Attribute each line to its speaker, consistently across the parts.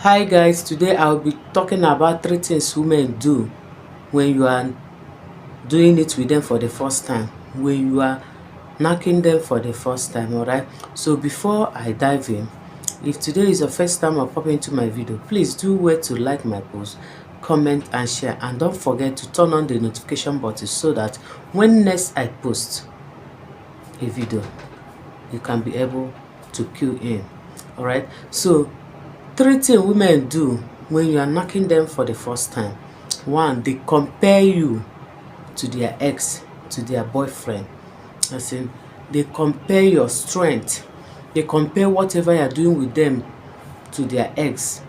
Speaker 1: Hi guys, today I'll be talking about three things women do when you are doing it with them for the first time, when you are knocking them for the first time. Alright, so before I dive in, if today is your first time of popping into my video, please do wait to like my post, comment and share, and don't forget to turn on the notification button so that when next I post a video, you can be able to cue in. Alright, so three things women do when you are knocking them for the first time. One, they compare you to their ex, to their boyfriend. As in, they compare your strength. They compare whatever you are doing with them to their ex,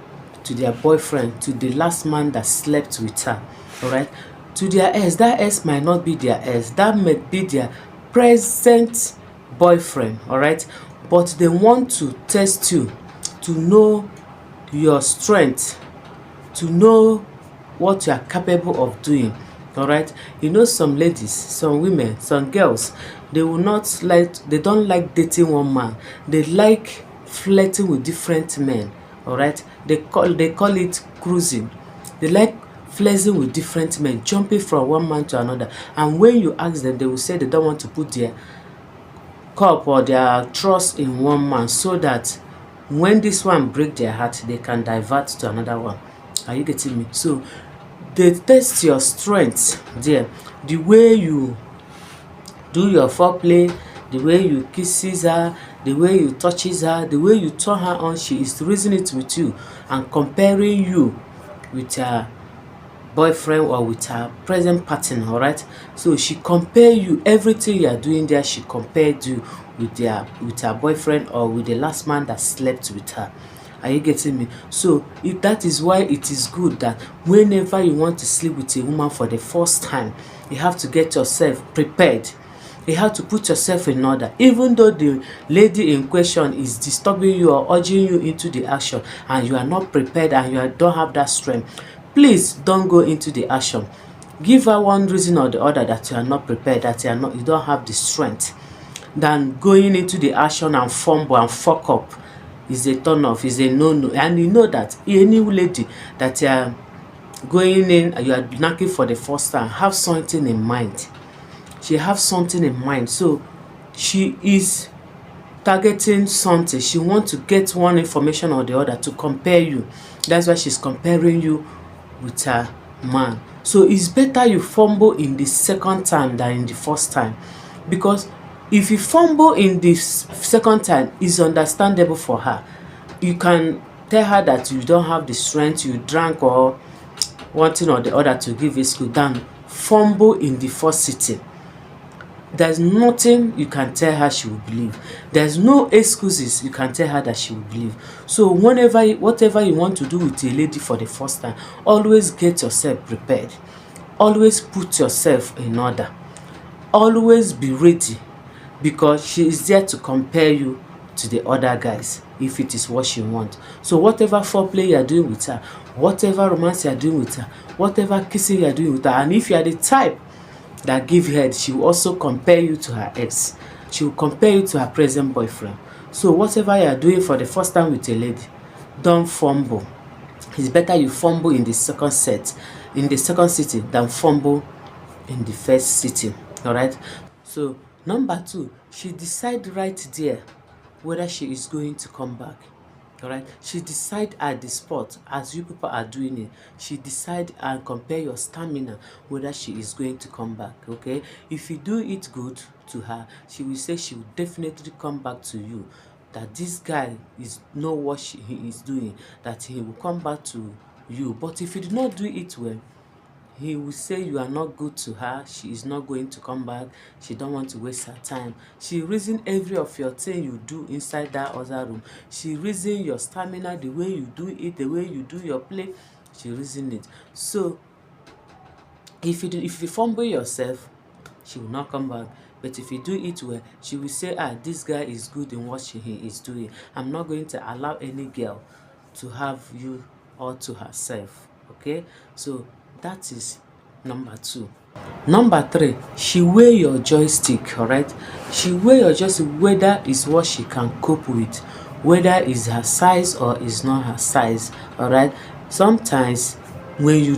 Speaker 1: to their boyfriend, to the last man that slept with her. Alright? To their ex. That ex might not be their ex. That might be their present boyfriend. Alright? But they want to test you to know your strength, to know what you are capable of doing. All right, you know, some ladies, some women, some girls, they don't like dating one man. They like flirting with different men. All right, they call it cruising. They like flirting with different men, jumping from one man to another. And when you ask them, they will say they don't want to put their cup or their trust in one man, so that when this one break their heart, they can divert to another one. Are you getting me? So they test your strength there. The way you do your foreplay, the way you kisses her, the way you touches her, the way you turn her on, she is reasoning it with you and comparing you with her boyfriend or with her present partner. All right, so she compare you, everything you are doing there, she compared you with her boyfriend or with the last man that slept with her. Are you getting me? So that is why it is good that whenever you want to sleep with a woman for the first time, you have to get yourself prepared. You have to put yourself in order. Even though the lady in question is disturbing you or urging you into the action and you are not prepared and don't have that strength, please don't go into the action. Give her one reason or the other that you are not prepared, that you don't have the strength, than going into the action and fumble and fuck up. Is a turn off, is a no. And you know that any lady that you are going in, you are knocking for the first time, have something in mind. She have something in mind. So she is targeting something. She wants to get one information or the other to compare you. That's why she's comparing you with her man. So it's better you fumble in the second time than in the first time, because if you fumble in the second time, it's understandable for her. You can tell her that you don't have the strength, you drank or one thing or the other to give excuse, than fumble in the first sitting. There's nothing you can tell her she will believe. There's no excuses you can tell her that she will believe. So whatever you want to do with a lady for the first time, always get yourself prepared. Always put yourself in order. Always be ready, because she is there to compare you to the other guys if it is what she wants. So whatever foreplay you are doing with her, whatever romance you are doing with her, whatever kissing you are doing with her, and if you are the type that give head, she will also compare you to her ex. She will compare you to her present boyfriend. So whatever you are doing for the first time with a lady, don't fumble. It's better you fumble in the second sitting than fumble in the first sitting. All right. So number two, she decide right there whether she is going to come back. All right, she decide at the spot as you people are doing it. She decide and compare your stamina whether she is going to come back. Okay, if you do it good to her, she will say she will definitely come back to you, that this guy is know what he is doing, that he will come back to you. But if you do not do it well, he will say you are not good to her, she is not going to come back, she don't want to waste her time. She reason every of your thing you do inside that other room. She reason your stamina, the way you do it, the way you do your play, she reason it. So if you fumble yourself, she will not come back. But if you do it well, she will say, this guy is good in what he is doing. I'm not going to allow any girl to have you all to herself. Okay, so that is number two. Number three, she weigh your joystick. All right, she weigh your joystick, whether is what she can cope with, whether is her size or is not her size. All right. Sometimes when you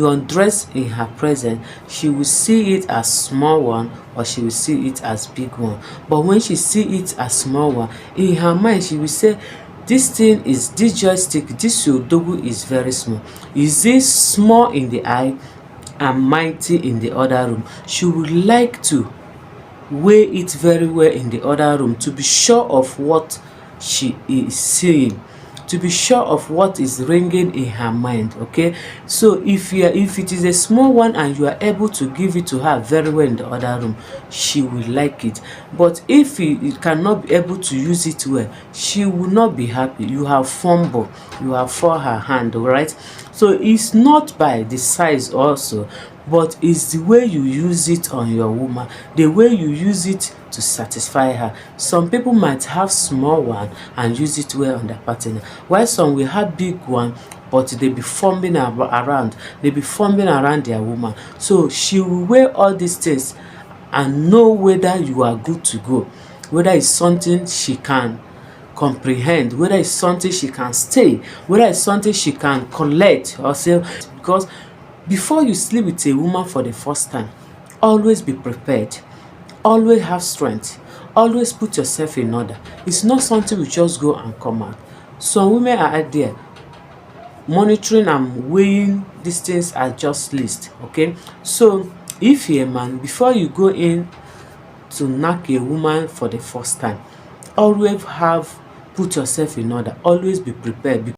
Speaker 1: undress in her presence, she will see it as small one or she will see it as big one. But when she see it as small one, in her mind she will say, this joystick, this odogu is very small. Is it small in the eye and mighty in the other room? She would like to weigh it very well in the other room to be sure of what she is seeing, to be sure of what is ringing in her mind. Okay, so if it is a small one and you are able to give it to her very well in the other room, she will like it. But if you cannot be able to use it well, she will not be happy. You have fumble, you have for her hand. All right, so it's not by the size also, but it's the way you use it on your woman, the way you use it to satisfy her. Some people might have small one and use it well on their partner, while some will have big one but they be fumbling around, they be fumbling around their woman. So she will weigh all these things and know whether you are good to go, whether it's something she can comprehend, whether it's something she can stay, whether it's something she can collect herself. Because before you sleep with a woman for the first time, always be prepared, always have strength, always put yourself in order. It's not something we just go and come out. Some women are out there monitoring and weighing these things as just list. Okay, so if you're a man, before you go in to knack a woman for the first time, always put yourself in order, always be prepared.